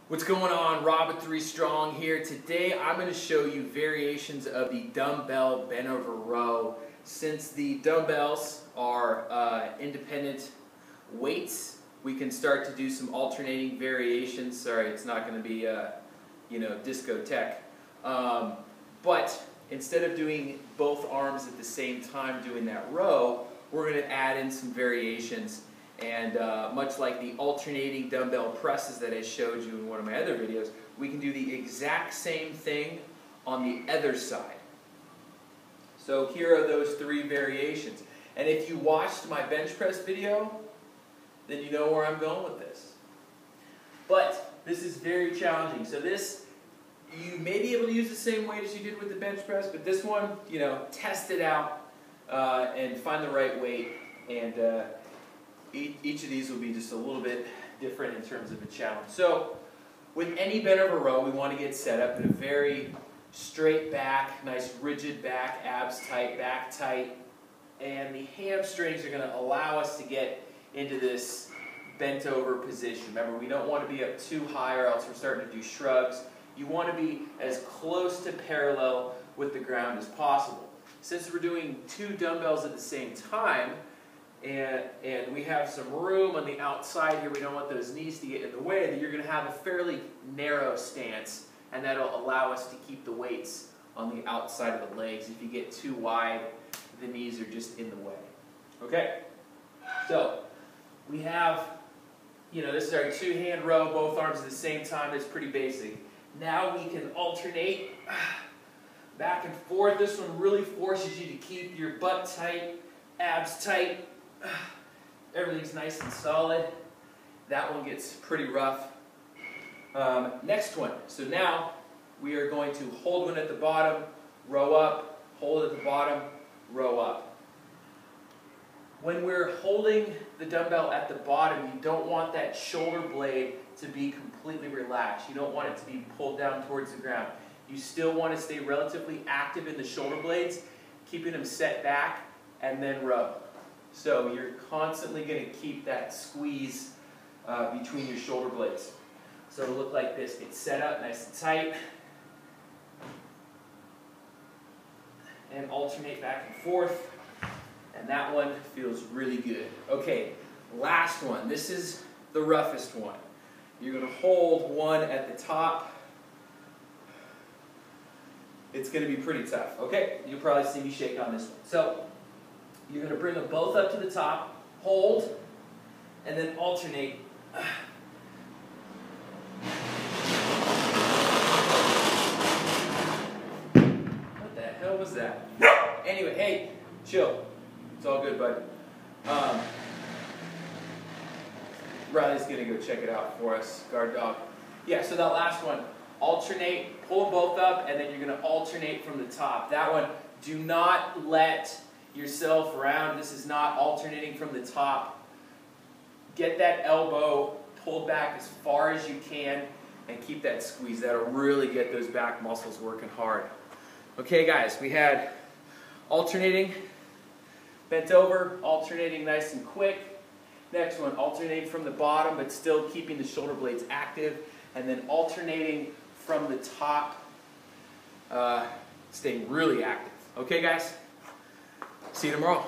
What's going on? Rob at 3STRONG here. Today I'm going to show you variations of the dumbbell bent over row. Since the dumbbells are independent weights, we can start to do some alternating variations. Sorry, it's not going to be discotheque. But instead of doing both arms at the same time doing that row, we're going to add in some variations. And much like the alternating dumbbell presses that I showed you in one of my other videos, we can do the exact same thing on the other side. So here are those three variations. And if you watched my bench press video, then you know where I'm going with this. But this is very challenging. So this, you may be able to use the same weight as you did with the bench press, but this one, test it out and find the right weight. And each of these will be just a little bit different in terms of a challenge. So with any bent over row, we want to get set up in a very straight back, nice rigid back, abs tight, back tight, and the hamstrings are going to allow us to get into this bent over position. Remember, we don't want to be up too high or else we're starting to do shrugs. You want to be as close to parallel with the ground as possible. Since we're doing two dumbbells at the same time, and we have some room on the outside here, we don't want those knees to get in the way, that you're going to have a fairly narrow stance, and that'll allow us to keep the weights on the outside of the legs. If you get too wide, the knees are just in the way. Okay, so we have, this is our two-hand row, both arms at the same time. It's pretty basic. Now we can alternate back and forth. This one really forces you to keep your butt tight, abs tight. Everything's nice and solid. That one gets pretty rough. Next one. So now we are going to hold one at the bottom, row up, hold it at the bottom, row up. When we're holding the dumbbell at the bottom, you don't want that shoulder blade to be completely relaxed. You don't want it to be pulled down towards the ground. You still want to stay relatively active in the shoulder blades, keeping them set back, and then row. So you're constantly going to keep that squeeze between your shoulder blades. So it'll look like this. Get set up nice and tight. And alternate back and forth. And that one feels really good. Okay, last one. This is the roughest one. You're going to hold one at the top. It's going to be pretty tough. Okay, you'll probably see me shake on this one. So you're going to bring them both up to the top, hold, and then alternate. What the hell was that? Anyway, hey, chill. It's all good, bud. Riley's going to go check it out for us, guard dog. Yeah, so that last one, alternate, pull them both up, and then you're going to alternate from the top. That one, do not let yourself around. This is not alternating from the top. Get that elbow pulled back as far as you can and keep that squeeze. That'll really get those back muscles working hard. Okay guys, we had alternating, bent over, alternating nice and quick. Next one, alternating from the bottom but still keeping the shoulder blades active, and then alternating from the top, staying really active. Okay guys? See you tomorrow.